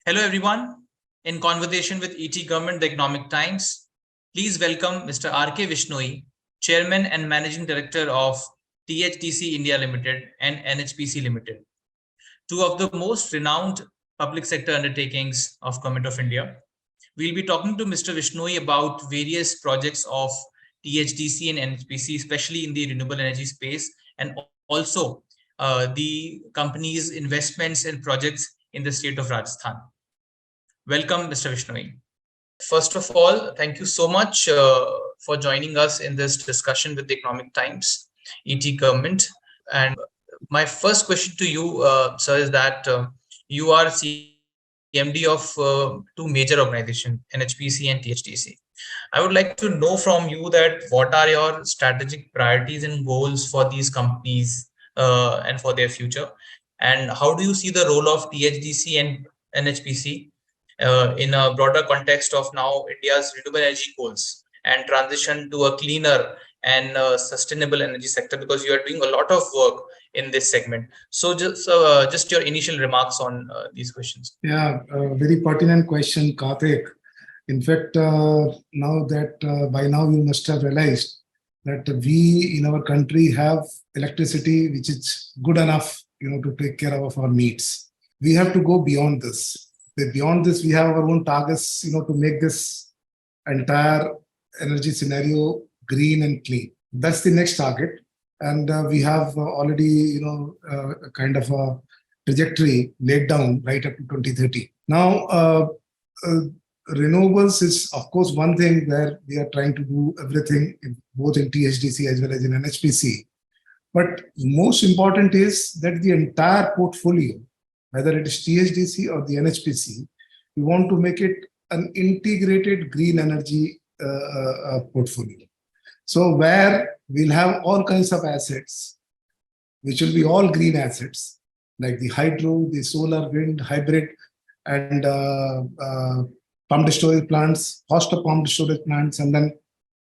Hello everyone. In conversation with ET Government, the Economic Times, please welcome Mr. R.K. Vishnoi, Chairman and Managing Director of THDC India Limited and NHPC Limited, two of the most renowned public sector undertakings of Government of India. We'll be talking to Mr. Vishnoi about various projects of THDC and NHPC, especially in the renewable energy space, and also the company's investments and projects in the state of Rajasthan. Welcome, Mr. Vishnoi. First of all, thank you so much for joining us in this discussion with the Economic Times, ET Government. And my first question to you, sir, is that you are CMD of two major organizations, NHPC and THDC. I would like to know from you that what are your strategic priorities and goals for these companies and for their future? And how do you see the role of THDC and NHPC in a broader context of now India's renewable energy goals and transition to a cleaner and sustainable energy sector, because you are doing a lot of work in this segment. So just your initial remarks on these questions. Yeah, very pertinent question, Karthik. In fact, by now you must have realized that we in our country have electricity which is good enough, to take care of our needs. We have to go beyond this. Beyond this, we have our own targets, to make this entire energy scenario green and clean. That's the next target. And we have already, kind of a trajectory laid down right up to 2030. Now, renewables is, of course, one thing where we are trying to do everything, both in THDC as well as in NHPC. But most important is that the entire portfolio, whether it is THDC or the NHPC, we want to make it an integrated green energy portfolio. So where we'll have all kinds of assets, which will be all green assets, like the hydro, the solar, wind, hybrid, and pumped storage plants, host of pumped storage plants, and then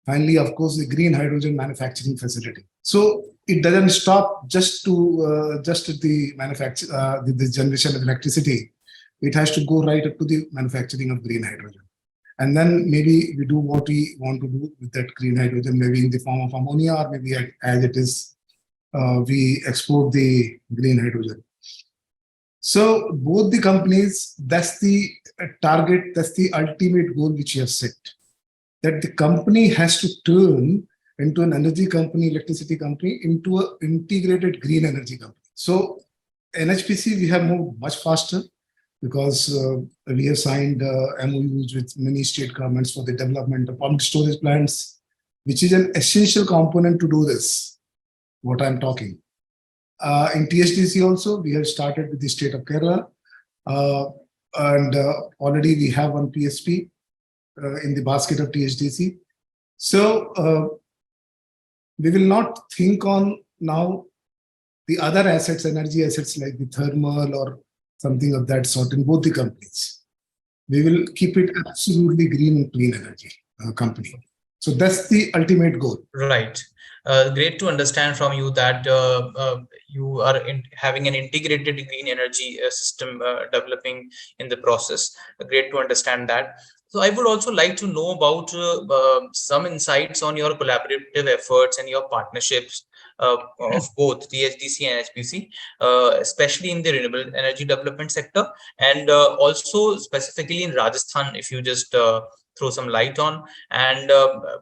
finally, of course, the green hydrogen manufacturing facility. So it doesn't stop just to the manufacture, the generation of electricity. It has to go right up to the manufacturing of green hydrogen. And then maybe we do what we want to do with that green hydrogen, maybe in the form of ammonia, or maybe as it is, we export the green hydrogen. So both the companies, that's the target, that's the ultimate goal which we have set. That the company has to turn into an energy company, electricity company, into an integrated green energy company. So NHPC, we have moved much faster because we have signed MOUs with many state governments for the development of pumped storage plants, which is an essential component to do this, what I'm talking. In THDC also, we have started with the state of Kerala, and already we have one PSP in the basket of THDC. So we will not think on now the other assets, energy assets like the thermal or something of that sort in both the companies. We will keep it absolutely green and clean energy company. So that's the ultimate goal. Right. Great to understand from you that you are having an integrated green energy system developing in the process. Great to understand that. So I would also like to know about some insights on your collaborative efforts and your partnerships of both THDC and NHPC, especially in the renewable energy development sector, and also specifically in Rajasthan, if you just throw some light on, and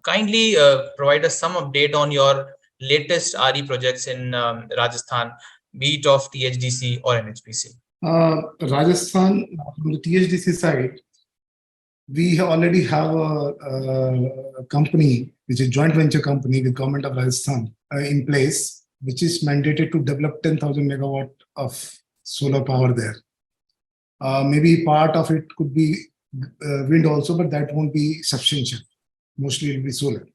kindly provide us some update on your latest RE projects in Rajasthan, be it of THDC or NHPC. Rajasthan, from the THDC side, we already have a company, which is a joint venture company with Government of Rajasthan in place, which is mandated to develop 10,000 megawatt of solar power there. Maybe part of it could be wind also, but that won't be substantial. Mostly it will be solar.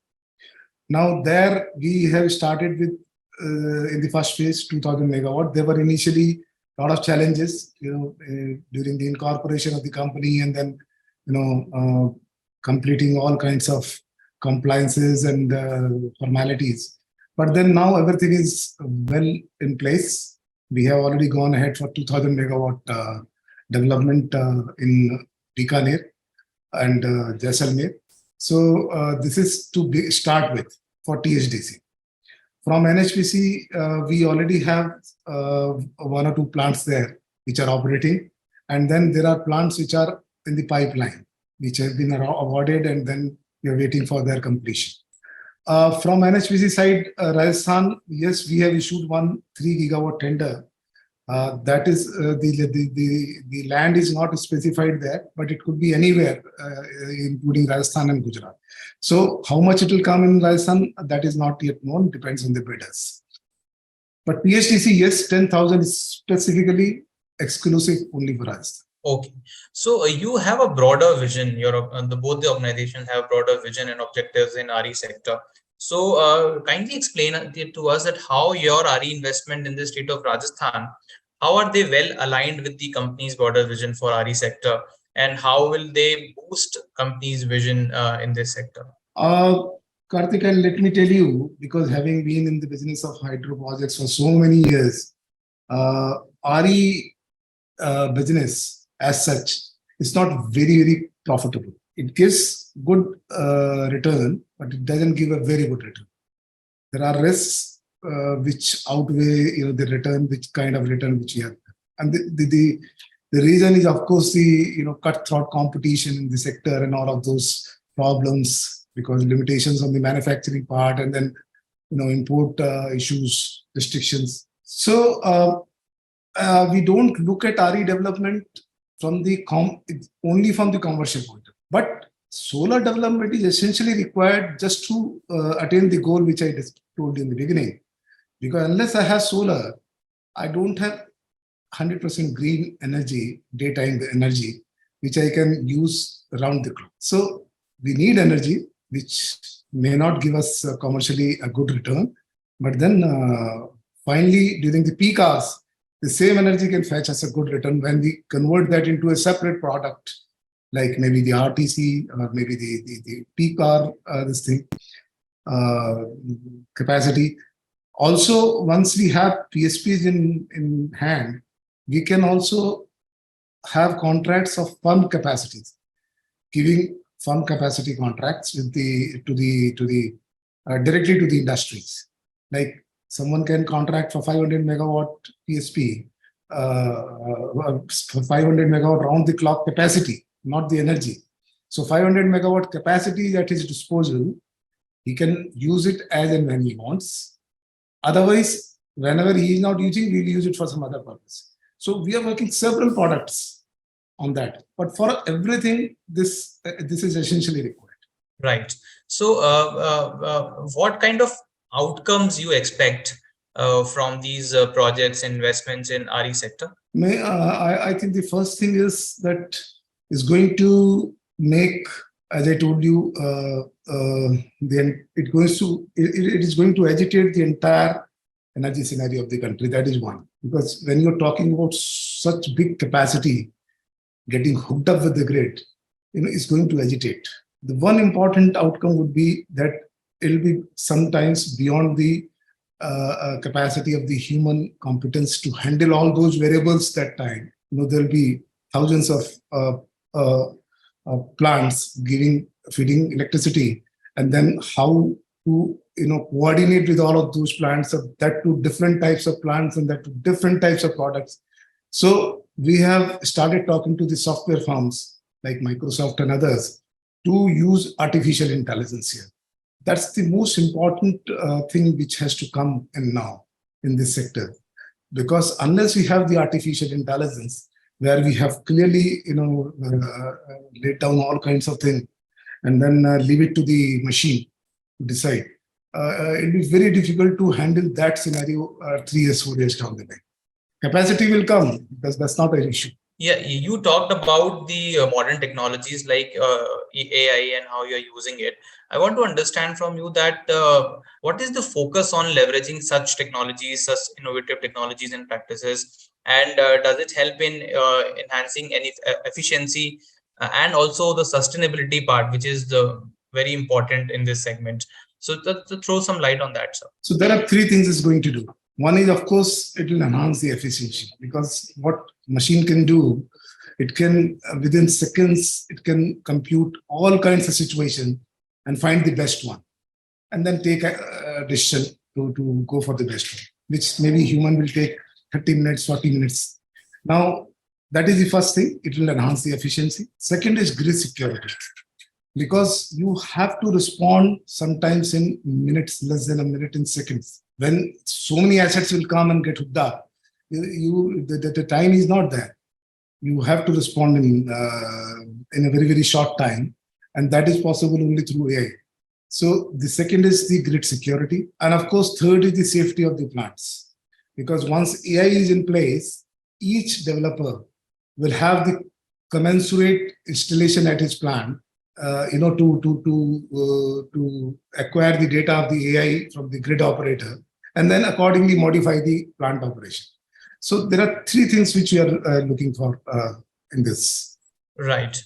Now there we have started with, in the first phase, 2,000 megawatt. There were initially a lot of challenges, during the incorporation of the company, and then completing all kinds of compliances and formalities. But then now everything is well in place. We have already gone ahead for 2,000 megawatt development in Bikaner and Jaisalmer. So this is to start with for THDC. From NHPC, we already have one or two plants there which are operating, and then there are plants which are in the pipeline, which have been awarded, and then we are waiting for their completion. From NHPC side, Rajasthan, yes, we have issued one 3 gigawatt tender. That is the land is not specified there, but it could be anywhere, including Rajasthan and Gujarat. So how much it will come in Rajasthan, that is not yet known, depends on the bidders. But PHDC, yes, 10,000 is specifically exclusive only for Rajasthan. Okay, so you have a broader vision. Both the organizations have broader vision and objectives in RE sector. So kindly explain to us that how your RE investment in the state of Rajasthan, how are they well aligned with the company's broader vision for RE sector, and how will they boost company's vision in this sector? Karthik, and let me tell you, because having been in the business of hydro projects for so many years, RE business as such is not very profitable. It gives good return, but it doesn't give a very good return. There are risks which outweigh the return, which kind of return which we have. And the reason is, of course, the cutthroat competition in the sector and all of those problems, because limitations on the manufacturing part, and then import issues, restrictions. So we don't look at RE development from the only from the commercial point of view. But solar development is essentially required just to attain the goal which I just told you in the beginning. Because unless I have solar, I don't have 100% green energy, daytime energy, which I can use around the clock. So we need energy, which may not give us commercially a good return. But then finally, during the peak hours, the same energy can fetch us a good return when we convert that into a separate product, like maybe the RTC or maybe the peak hour, capacity. Also, once we have PSPs in hand, we can also have contracts of firm capacities, giving firm capacity contracts with directly to the industries. Like someone can contract for 500 megawatt PSP, 500 megawatt round the clock capacity, not the energy. So 500 megawatt capacity at his disposal, he can use it as and when he wants. Otherwise, whenever he is not using, we'll use it for some other purpose. So we are working several products on that. But for everything, this is essentially required. Right. So what kind of outcomes you expect from these projects, investments in RE sector? I think the first thing is that is going to make, as I told you, it is going to agitate the entire energy scenario of the country. That is one. Because when you're talking about such big capacity getting hooked up with the grid, it's going to agitate. The one important outcome would be that it'll be sometimes beyond the capacity of the human competence to handle all those variables that time. There'll be thousands of plants feeding electricity, and then how to coordinate with all of those plants, that to different types of plants and that to different types of products. So we have started talking to the software firms like Microsoft and others to use artificial intelligence here. That's the most important thing which has to come in now in this sector. Because unless we have the artificial intelligence, where we have clearly laid down all kinds of things and then leave it to the machine to decide, it'll be very difficult to handle that scenario 3 years, 4 years down the line. Capacity will come, because that's not an issue. Yeah, you talked about the modern technologies like AI and how you're using it. I want to understand from you that what is the focus on leveraging such technologies, such innovative technologies and practices, and does it help in enhancing any efficiency and also the sustainability part, which is very important in this segment? So to throw some light on that, sir. So there are 3 things it's going to do. One is, of course, it will enhance the efficiency, because what machine can do, It can, within seconds, it can compute all kinds of situations and find the best one, and then take a decision to go for the best one, which maybe human will take 30 minutes, 40 minutes. Now, that is the first thing. It will enhance the efficiency. Second is grid security, because you have to respond sometimes in minutes, less than a minute, in seconds. When so many assets will come and get hooked up, the time is not there. You have to respond in a very, very short time, and that is possible only through AI. So the second is the grid security, and of course, third is the safety of the plants, because once AI is in place, each developer will have the commensurate installation at his plant, to acquire the data of the AI from the grid operator, and then accordingly modify the plant operation. So there are three things which we are looking for in this. Right.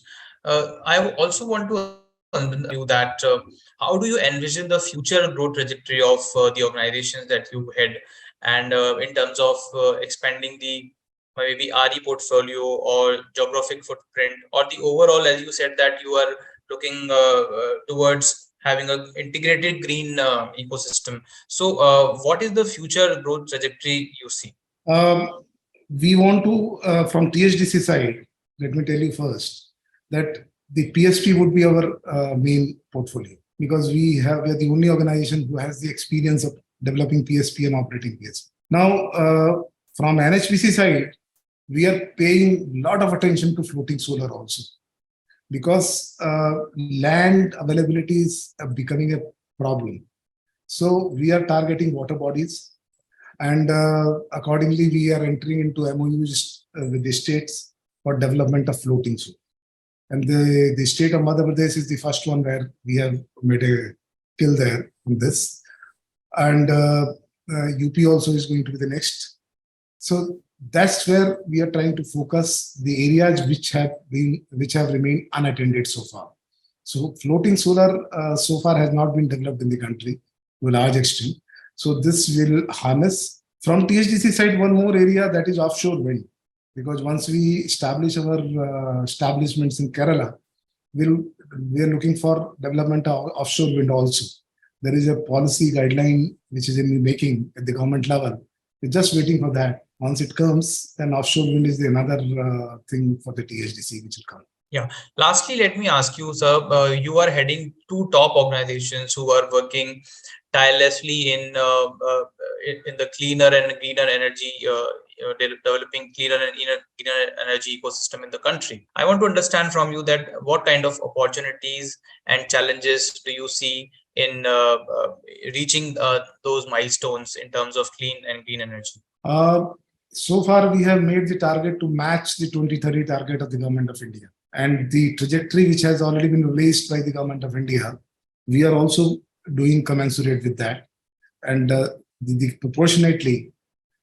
I also want to understand you that how do you envision the future growth trajectory of the organizations that you head, and in terms of expanding the maybe RE portfolio or geographic footprint, or the overall, as you said, that you are looking towards having an integrated green ecosystem. So what is the future growth trajectory you see? We want to, from THDC side, let me tell you first that the PSP would be our main portfolio, because we are the only organization who has the experience of developing PSP and operating PSP. Now, from NHPC side, we are paying a lot of attention to floating solar also, because land availability is becoming a problem. So we are targeting water bodies, and accordingly we are entering into MOUs with the states for development of floating solar. And the state of Madhya Pradesh is the first one where we have made a kill there on this, and UP also is going to be the next. So that's where we are trying to focus the areas which have remained unattended so far. So floating solar so far has not been developed in the country to a large extent. So this will harness. From THDC side, one more area, that is offshore wind, because once we establish our establishments in Kerala, we are looking for development of offshore wind also. There is a policy guideline which is in the making at the government level. We're just waiting for that. Once it comes, then offshore wind is another thing for the THDC which will come. Yeah. Lastly, let me ask you, sir, you are heading two top organizations who are working tirelessly in the cleaner and greener energy, developing cleaner and greener energy ecosystem in the country. I want to understand from you that what kind of opportunities and challenges do you see in reaching those milestones in terms of clean and green energy? So far, we have made the target to match the 2030 target of the Government of India. And the trajectory which has already been released by the Government of India, we are also doing commensurate with that. And proportionately,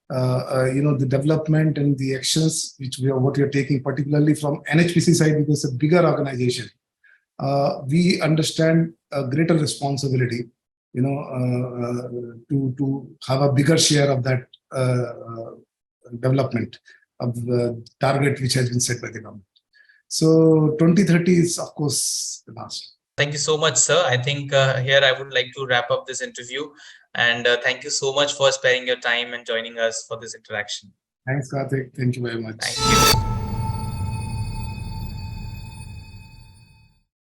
the development and the actions which what we are taking, particularly from NHPC side, because it's a bigger organization, we understand a greater responsibility, to have a bigger share of that development of the target which has been set by the government. So 2030 is, of course, the last. Thank you so much, sir. I think here I would like to wrap up this interview. And thank you so much for sparing your time and joining us for this interaction. Thanks, Karthik. Thank you very much. Thank you.